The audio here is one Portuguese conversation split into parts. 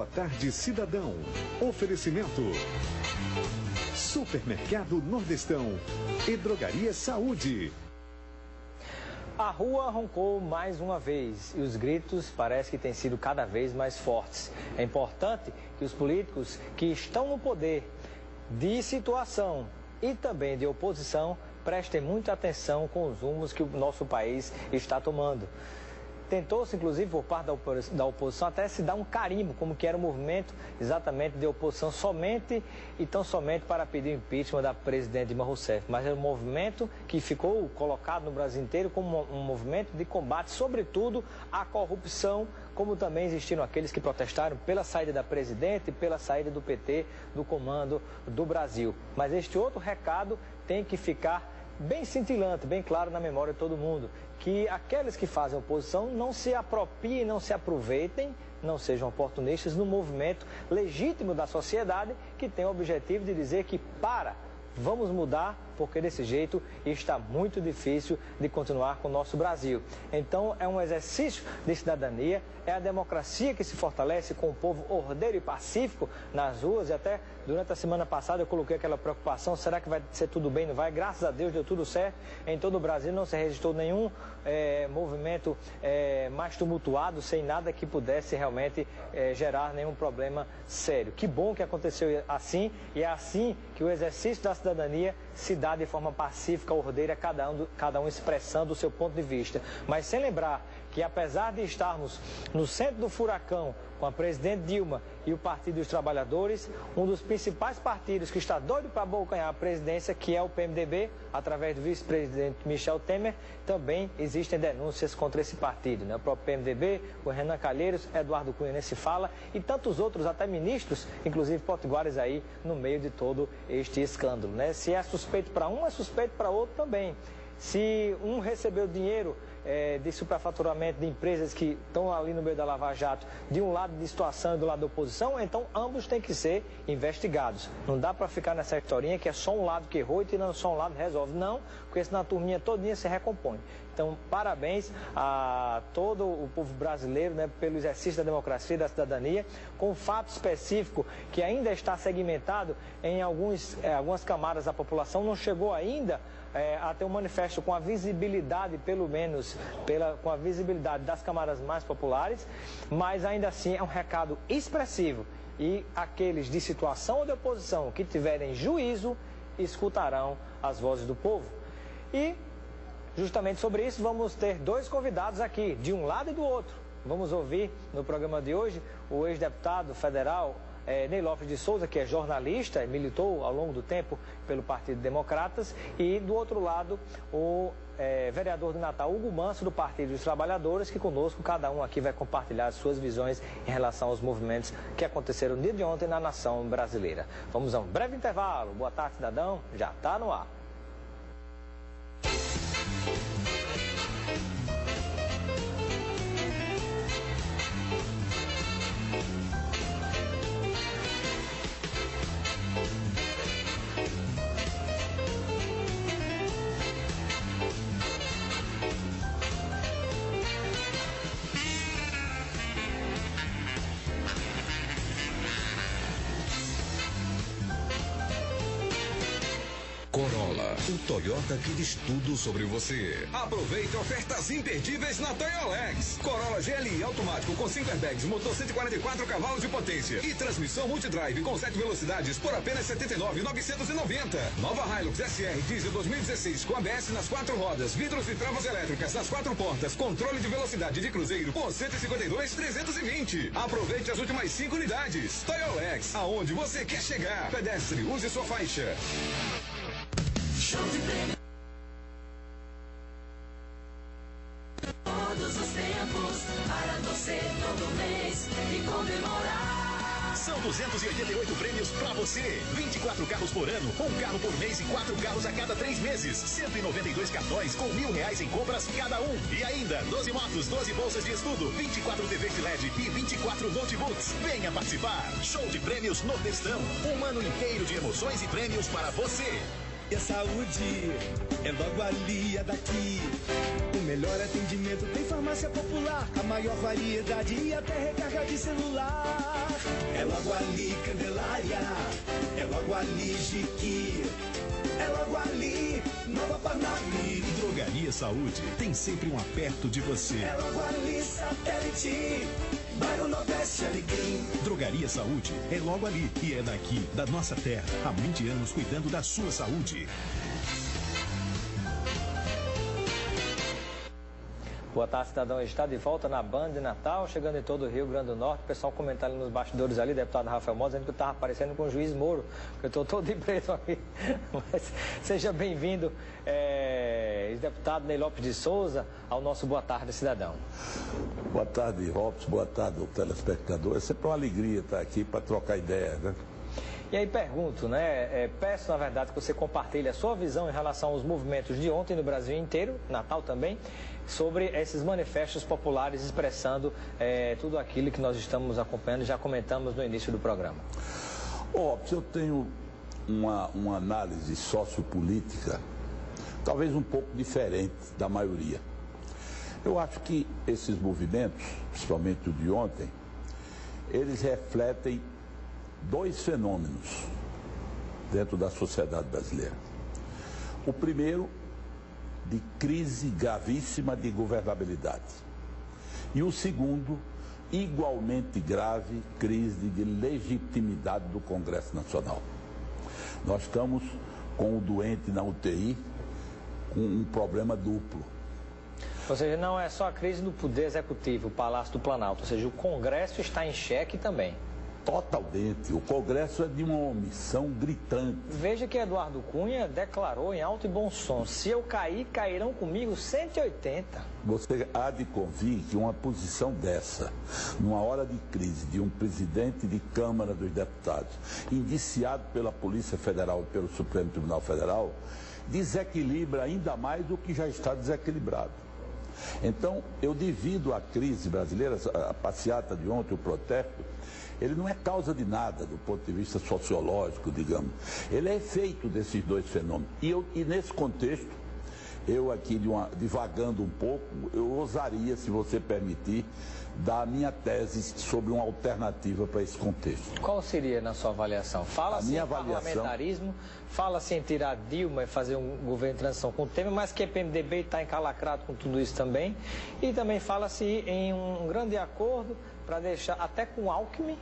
Boa Tarde Cidadão. Oferecimento: Supermercado Nordestão e Drogaria Saúde. A rua roncou mais uma vez e os gritos parecem que têm sido cada vez mais fortes. É importante que os políticos que estão no poder de situação e também de oposição prestem muita atenção com os rumos que o nosso país está tomando. Tentou-se, inclusive, por parte da oposição, até se dar um carimbo, como que era o movimento exatamente de oposição somente e tão somente para pedir o impeachment da presidente Dilma Rousseff. Mas era um movimento que ficou colocado no Brasil inteiro como um movimento de combate, sobretudo, à corrupção, como também existiram aqueles que protestaram pela saída da presidente e pela saída do PT do comando do Brasil. Mas este outro recado tem que ficar bem cintilante, bem claro na memória de todo mundo, que aqueles que fazem oposição não se apropriem, não se aproveitem, não sejam oportunistas no movimento legítimo da sociedade que tem o objetivo de dizer que vamos mudar, porque desse jeito está muito difícil de continuar com o nosso Brasil. Então é um exercício de cidadania, é a democracia que se fortalece com o povo ordeiro e pacífico nas ruas, e até durante a semana passada eu coloquei aquela preocupação, será que vai ser tudo bem? Não vai? Graças a Deus deu tudo certo, em todo o Brasil não se registrou nenhum movimento mais tumultuado, sem nada que pudesse realmente gerar nenhum problema sério. Que bom que aconteceu assim, e é assim que o exercício da cidadania se dá de forma pacífica, ordeira, cada um expressando o seu ponto de vista. Mas sem lembrar que, apesar de estarmos no centro do furacão com a presidente Dilma e o Partido dos Trabalhadores, um dos principais partidos que está doido para abocanhar a presidência, que é o PMDB, através do vice-presidente Michel Temer, também existem denúncias contra esse partido, né? O próprio PMDB, o Renan Calheiros, Eduardo Cunha nem se fala, e tantos outros, até ministros, inclusive potiguares aí, no meio de todo este escândalo, né? Se é suspeito para um, é suspeito para outro também. Se um recebeu dinheiro de superfaturamento de empresas que estão ali no meio da Lava Jato, de um lado de situação e do lado da oposição, então ambos têm que ser investigados. Não dá para ficar nessa historinha que é só um lado que errou e tirando só um lado resolve. Não, porque senão a turminha todinha se recompõe. Então, parabéns a todo o povo brasileiro, né, pelo exercício da democracia e da cidadania, com um fato específico que ainda está segmentado em algumas camadas da população, não chegou ainda a ter um manifesto com a visibilidade, pelo menos com a visibilidade das camadas mais populares, mas ainda assim é um recado expressivo, e aqueles de situação ou de oposição que tiverem juízo escutarão as vozes do povo. E justamente sobre isso vamos ter dois convidados aqui, de um lado e do outro. Vamos ouvir no programa de hoje o ex-deputado federal Ney Lopes de Souza, que é jornalista, militou ao longo do tempo pelo Partido Democratas, e do outro lado o vereador de Natal, Hugo Manso, do Partido dos Trabalhadores, que conosco cada um aqui vai compartilhar as suas visões em relação aos movimentos que aconteceram no dia de ontem na nação brasileira. Vamos a um breve intervalo. Boa tarde, cidadão, já está no ar. Corolla, o Toyota que diz tudo sobre você. Aproveite ofertas imperdíveis na Toyolex. Corolla GLI automático com 5 airbags, motor 144 cavalos de potência e transmissão multidrive com 7 velocidades por apenas R$ 79.990. Nova Hilux SR diesel 2016 com ABS nas 4 rodas, vidros e travas elétricas nas 4 portas, controle de velocidade de cruzeiro por R$ 152.320. Aproveite as últimas 5 unidades. Toyolex, aonde você quer chegar. Pedestre, use sua faixa. Show de prêmio. Todos os tempos, para você todo mês e comemorar. São 288 prêmios pra você. 24 carros por ano, um carro por mês e 4 carros a cada 3 meses. 192 cartões com R$1.000 em compras cada um. E ainda 12 motos, 12 bolsas de estudo, 24 TVs de LED e 24 notebooks. Venha participar. Show de prêmios Nordestão. Um ano inteiro de emoções e prêmios para você. E a saúde é logo ali, é daqui. O melhor atendimento tem farmácia. farmácia popular, a maior variedade e até recarga de celular. É logo ali Candelária, é logo ali Jiqui, é logo ali Nova Parnaíba. Drogaria Saúde tem sempre um aperto de você. É logo ali Satélite, bairro Nordeste Alegrim. Drogaria Saúde é logo ali e é daqui, da nossa terra, há 20 anos cuidando da sua saúde. Boa tarde, cidadão. Está de volta na Band de Natal, chegando em todo o Rio Grande do Norte. O pessoal comentando nos bastidores ali, deputado Rafael Moura, dizendo que eu estava aparecendo com o juiz Moro, que eu estou todo de preto aqui. Mas seja bem-vindo, deputado Ney Lopes de Souza, ao nosso Boa Tarde, cidadão. Boa tarde, Robson. Boa tarde, o telespectador. É sempre uma alegria estar aqui para trocar ideia, né? E aí pergunto, né? Peço, na verdade, que você compartilhe a sua visão em relação aos movimentos de ontem no Brasil inteiro, Natal também, sobre esses manifestos populares expressando tudo aquilo que nós estamos acompanhando e já comentamos no início do programa. Eu tenho uma análise sociopolítica talvez um pouco diferente da maioria. Eu acho que esses movimentos, principalmente o de ontem, eles refletem dois fenômenos dentro da sociedade brasileira. O primeiro, de crise gravíssima de governabilidade. E o segundo, igualmente grave, crise de legitimidade do Congresso Nacional. Nós estamos com o doente na UTI com um problema duplo. Ou seja, não é só a crise do Poder Executivo, o Palácio do Planalto, ou seja, o Congresso está em xeque também. Totalmente. O Congresso é de uma omissão gritante. Veja que Eduardo Cunha declarou em alto e bom som: se eu cair, cairão comigo 180. Você há de convir que uma posição dessa, numa hora de crise de um presidente de Câmara dos Deputados, indiciado pela Polícia Federal e pelo Supremo Tribunal Federal, desequilibra ainda mais o que já está desequilibrado. Então, eu divido a crise brasileira, a passeata de ontem, o protesto, ele não é causa de nada do ponto de vista sociológico, digamos. Ele é efeito desses dois fenômenos. E nesse contexto, eu aqui, divagando um pouco, eu ousaria, se você permitir, dar a minha tese sobre uma alternativa para esse contexto. Qual seria, na sua avaliação? Fala-se em parlamentarismo, fala-se em tirar Dilma e fazer um governo de transição com o Temer, mas que a PMDB está encalacrado com tudo isso também. E também fala-se em um grande acordo para deixar, até com Alckmin,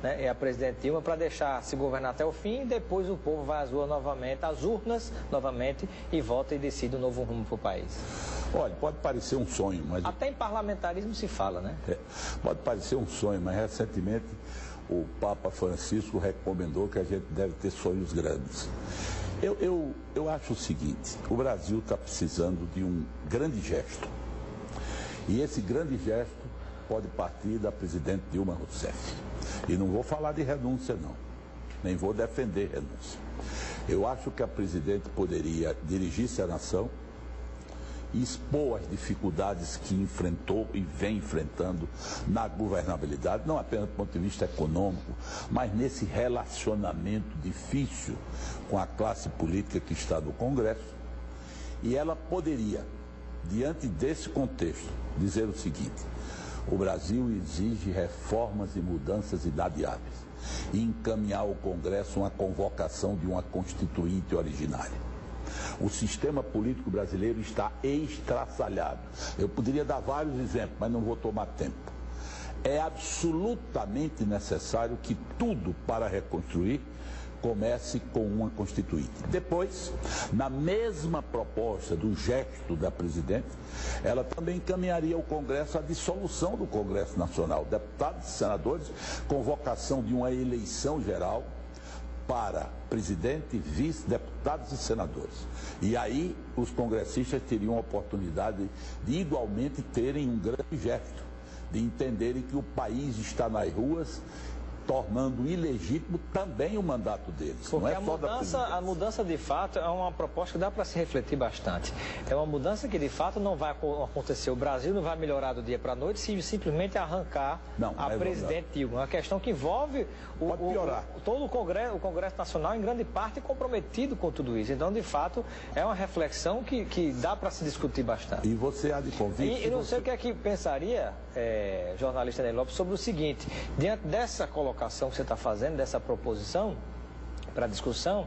né, e a presidente Dilma, para deixar se governar até o fim, e depois o povo vai às ruas novamente, às urnas novamente, e vota e decide um novo rumo para o país. Olha, pode parecer um sonho, mas... Até em parlamentarismo se fala, né? Pode parecer um sonho, mas recentemente o Papa Francisco recomendou que a gente deve ter sonhos grandes. Eu acho o seguinte: o Brasil está precisando de um grande gesto. E esse grande gesto pode partir da presidente Dilma Rousseff. E não vou falar de renúncia, não. Nem vou defender renúncia. Eu acho que a presidente poderia dirigir-se à nação e expor as dificuldades que enfrentou e vem enfrentando na governabilidade, não apenas do ponto de vista econômico, mas nesse relacionamento difícil com a classe política que está no Congresso. E ela poderia, diante desse contexto, dizer o seguinte: o Brasil exige reformas e mudanças inadiáveis e encaminhar ao Congresso uma convocação de uma constituinte originária. O sistema político brasileiro está estraçalhado. Eu poderia dar vários exemplos, mas não vou tomar tempo. É absolutamente necessário que tudo para reconstruir comece com uma constituinte. Depois, na mesma proposta do gesto da presidente, ela também encaminharia ao Congresso a dissolução do Congresso Nacional, deputados e senadores, convocação de uma eleição geral para presidente, vice, deputados e senadores. E aí os congressistas teriam a oportunidade de igualmente terem um grande gesto, de entenderem que o país está nas ruas tornando ilegítimo também o mandato deles. Porque não é só a mudança de fato é uma proposta que dá para se refletir bastante. É uma mudança que de fato não vai acontecer. O Brasil não vai melhorar do dia para a noite se simplesmente arrancar a presidente Dilma. Uma questão que envolve todo o Congresso Nacional, em grande parte, comprometido com tudo isso. Então, de fato, é uma reflexão que dá para se discutir bastante. E você há de convite... E não sei o que é que pensaria, jornalista Ney Lopes, sobre o seguinte: diante dessa colocação que você está fazendo, dessa proposição para discussão,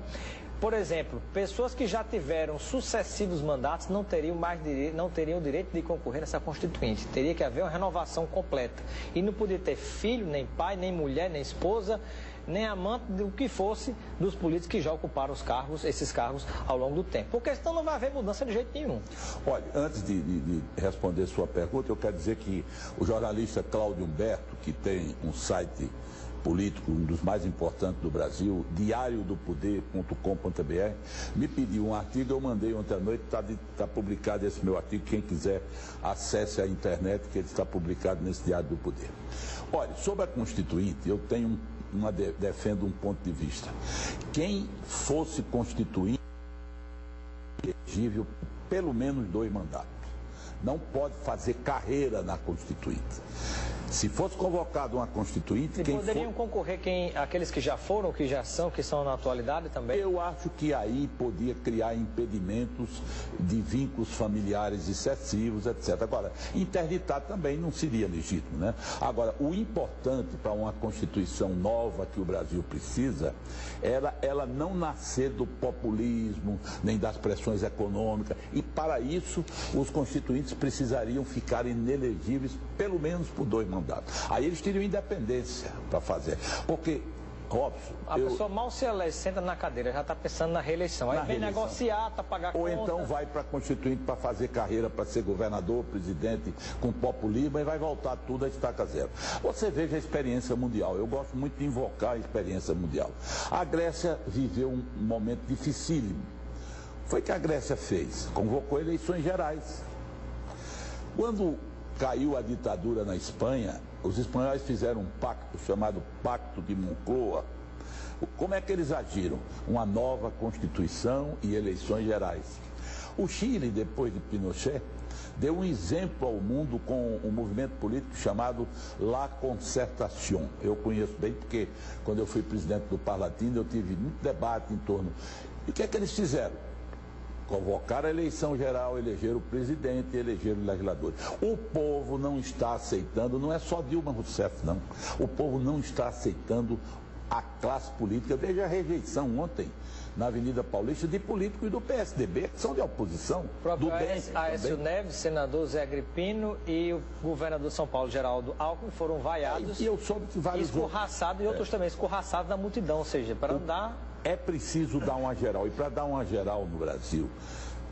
por exemplo, pessoas que já tiveram sucessivos mandatos não teriam o direito de concorrer nessa Constituinte. Teria que haver uma renovação completa. E não podia ter filho, nem pai, nem mulher, nem esposa, nem amante, do que fosse, dos políticos que já ocuparam esses cargos ao longo do tempo. Porque senão não vai haver mudança de jeito nenhum. Olha, antes de responder sua pergunta, eu quero dizer que o jornalista Cláudio Humberto, que tem um site político, um dos mais importantes do Brasil, diariodopoder.com.br, me pediu um artigo, eu mandei ontem à noite, está publicado esse meu artigo, quem quiser acesse a internet, que ele está publicado nesse Diário do Poder. Olha, sobre a Constituinte, eu tenho defendo um ponto de vista. Quem fosse constituinte, elegível pelo menos 2 mandatos. Não pode fazer carreira na Constituinte. Se fosse convocado uma Constituinte... Poderiam concorrer aqueles que já foram, que já são, que são na atualidade também? Eu acho que aí podia criar impedimentos de vínculos familiares excessivos, etc. Agora, interditar também não seria legítimo, né? Agora, o importante para uma Constituição nova que o Brasil precisa, ela não nascer do populismo, nem das pressões econômicas, e para isso os constituintes precisariam ficar inelegíveis pelo menos por 2 mandatos. Aí eles teriam independência para fazer. Porque, Robson... A pessoa mal se elege, senta na cadeira, já está pensando na reeleição. Aí vem negociar para pagar Ou conta. então vai para a Constituinte para fazer carreira, para ser governador, presidente, com populismo, e vai voltar tudo a estaca zero. Você veja a experiência mundial. Eu gosto muito de invocar a experiência mundial. A Grécia viveu um momento dificílimo. Foi o que a Grécia fez. Convocou eleições gerais. Quando caiu a ditadura na Espanha, os espanhóis fizeram um pacto chamado Pacto de Moncloa. Como é que eles agiram? Uma nova Constituição e eleições gerais. O Chile, depois de Pinochet, deu um exemplo ao mundo com um movimento político chamado La Concertación. Eu conheço bem porque, quando eu fui presidente do Parlatinho, eu tive muito debate em torno. E o que é que eles fizeram? Convocaram a eleição geral, elegeram o presidente e elegeram o legislador. O povo não está aceitando, não é só Dilma Rousseff, não. O povo não está aceitando a classe política. Veja a rejeição ontem na Avenida Paulista de políticos do PSDB, que são de oposição. O próprio Aécio Neves, senador Zé Agripino e o governador de São Paulo, Geraldo Alckmin, foram vaiados e eu soube que vários escorraçados, e outros também escorraçados da multidão, ou seja, para andar... É preciso dar uma geral. E para dar uma geral no Brasil,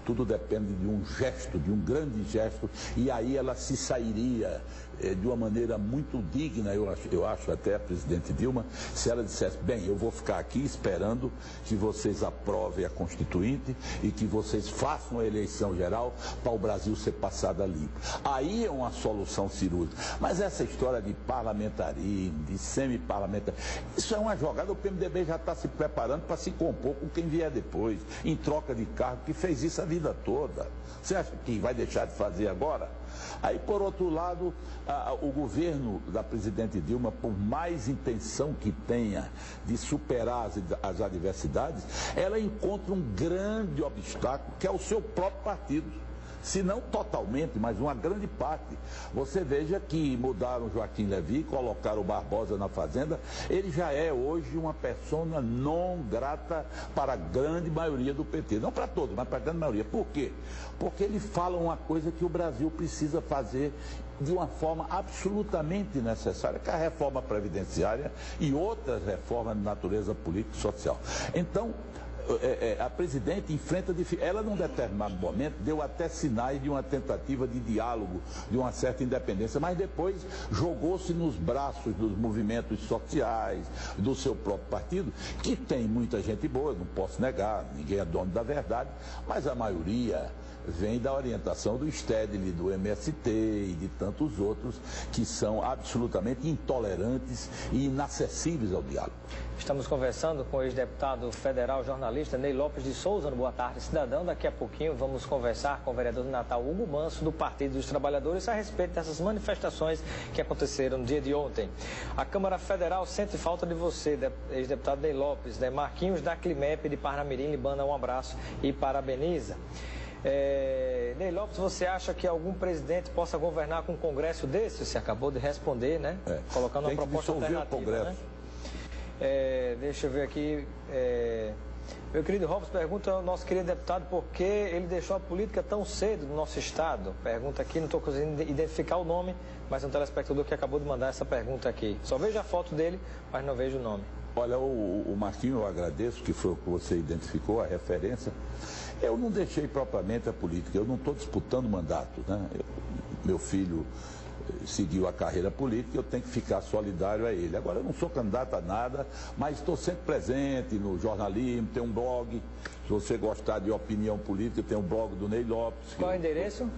tudo depende de um gesto, de um grande gesto, e aí ela se sairia de uma maneira muito digna, eu acho até a presidente Dilma, se ela dissesse, bem, eu vou ficar aqui esperando que vocês aprovem a Constituinte e que vocês façam a eleição geral para o Brasil ser passado a limpo. Aí é uma solução cirúrgica. Mas essa história de parlamentarismo, de semi-parlamentarismo, isso é uma jogada, o PMDB já está se preparando para se compor com quem vier depois, em troca de cargo, que fez isso a vida toda. Você acha que vai deixar de fazer agora? Aí, por outro lado, o governo da presidente Dilma, por mais intenção que tenha de superar as adversidades, ela encontra um grande obstáculo, que é o seu próprio partido. Se não totalmente, mas uma grande parte. Você veja que mudaram Joaquim Levy, colocaram o Barbosa na Fazenda, ele já é hoje uma persona non grata para a grande maioria do PT. Não para todos, mas para a grande maioria. Por quê? Porque ele fala uma coisa que o Brasil precisa fazer de uma forma absolutamente necessária, que é a reforma previdenciária e outras reformas de natureza política e social. Então, a presidente enfrenta ela num determinado momento deu até sinais de uma tentativa de diálogo, de uma certa independência, mas depois jogou-se nos braços dos movimentos sociais, do seu próprio partido, que tem muita gente boa, não posso negar, ninguém é dono da verdade, mas a maioria vem da orientação do Stedley, do MST e de tantos outros que são absolutamente intolerantes e inacessíveis ao diálogo. Estamos conversando com o ex-deputado federal jornalista Ney Lopes de Souza, no Boa Tarde Cidadão. Daqui a pouquinho vamos conversar com o vereador de Natal, Hugo Manso, do Partido dos Trabalhadores, a respeito dessas manifestações que aconteceram no dia de ontem. A Câmara Federal sente falta de você, ex-deputado Ney Lopes, né? Marquinhos da Climep de Parnamirim lhe manda um abraço e parabeniza. Ney Lopes, você acha que algum presidente possa governar com um congresso desse? Você acabou de responder, né? Colocando uma proposta alternativa, o Congresso. Né? Deixa eu ver aqui. Meu querido Robson pergunta ao nosso querido deputado por que ele deixou a política tão cedo no nosso estado. Pergunta aqui, não estou conseguindo identificar o nome, mas é um telespectador que acabou de mandar essa pergunta aqui. Só vejo a foto dele, mas não vejo o nome. Olha, o Marquinho, eu agradeço, que foi o que você identificou, a referência. Eu não deixei propriamente a política, eu não estou disputando mandato, né? Meu filho seguiu a carreira política, eu tenho que ficar solidário a ele. Agora, eu não sou candidato a nada, mas estou sempre presente no jornalismo, tem um blog. Se você gostar de opinião política, tem um blog do Ney Lopes. Qual é o endereço?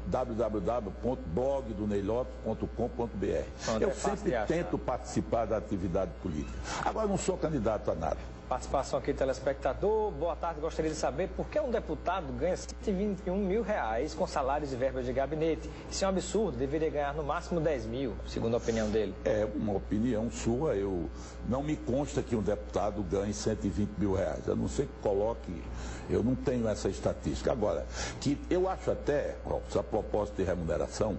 www.blogdoneylopes.com.br. Eu sempre tento participar da atividade política. Agora, não sou candidato a nada. Participação aqui do telespectador. Boa tarde, gostaria de saber por que um deputado ganha R$121 mil com salários e verbas de gabinete. Isso é um absurdo, deveria ganhar no máximo 10 mil, segundo a opinião dele. É uma opinião sua, não me consta que um deputado ganhe R$120 mil, a não ser que coloque, eu não tenho essa estatística. Agora, que eu acho até, a propósito de remuneração,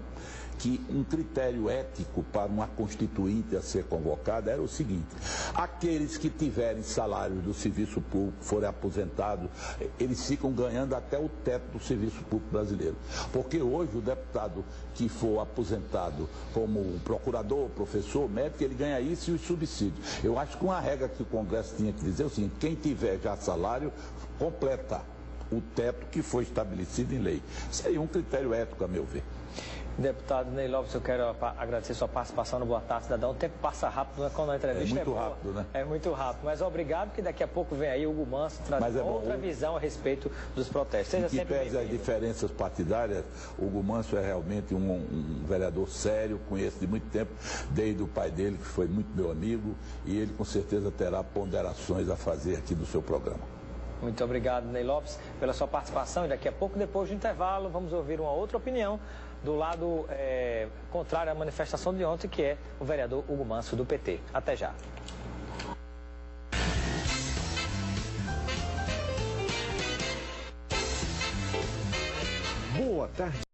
que um critério ético para uma constituinte a ser convocada era o seguinte: aqueles que tiverem salários do serviço público, forem aposentados, eles ficam ganhando até o teto do serviço público brasileiro. Porque hoje o deputado que for aposentado como procurador, professor, médico, ele ganha isso e os subsídios. Eu acho que uma regra que o Congresso tinha que dizer é o seguinte: quem tiver já salário, completa o teto que foi estabelecido em lei. Seria um critério ético, a meu ver. Deputado Ney Lopes, eu quero agradecer sua participação no Boa Tarde Cidadão. O tempo passa rápido, né? Quando a entrevista é muito rápido, né? É muito rápido, mas obrigado, que daqui a pouco vem aí o Hugo Manso trazer outra visão a respeito dos protestos. Seja sempre bem-vindo. Que pese as diferenças partidárias, o Hugo Manso é realmente um vereador sério, conheço de muito tempo, desde o pai dele, que foi muito meu amigo, e ele com certeza terá ponderações a fazer aqui no seu programa. Muito obrigado, Ney Lopes, pela sua participação. E daqui a pouco, depois do intervalo, vamos ouvir uma outra opinião do lado contrário à manifestação de ontem, que é o vereador Hugo Manso, do PT. Até já. Boa tarde.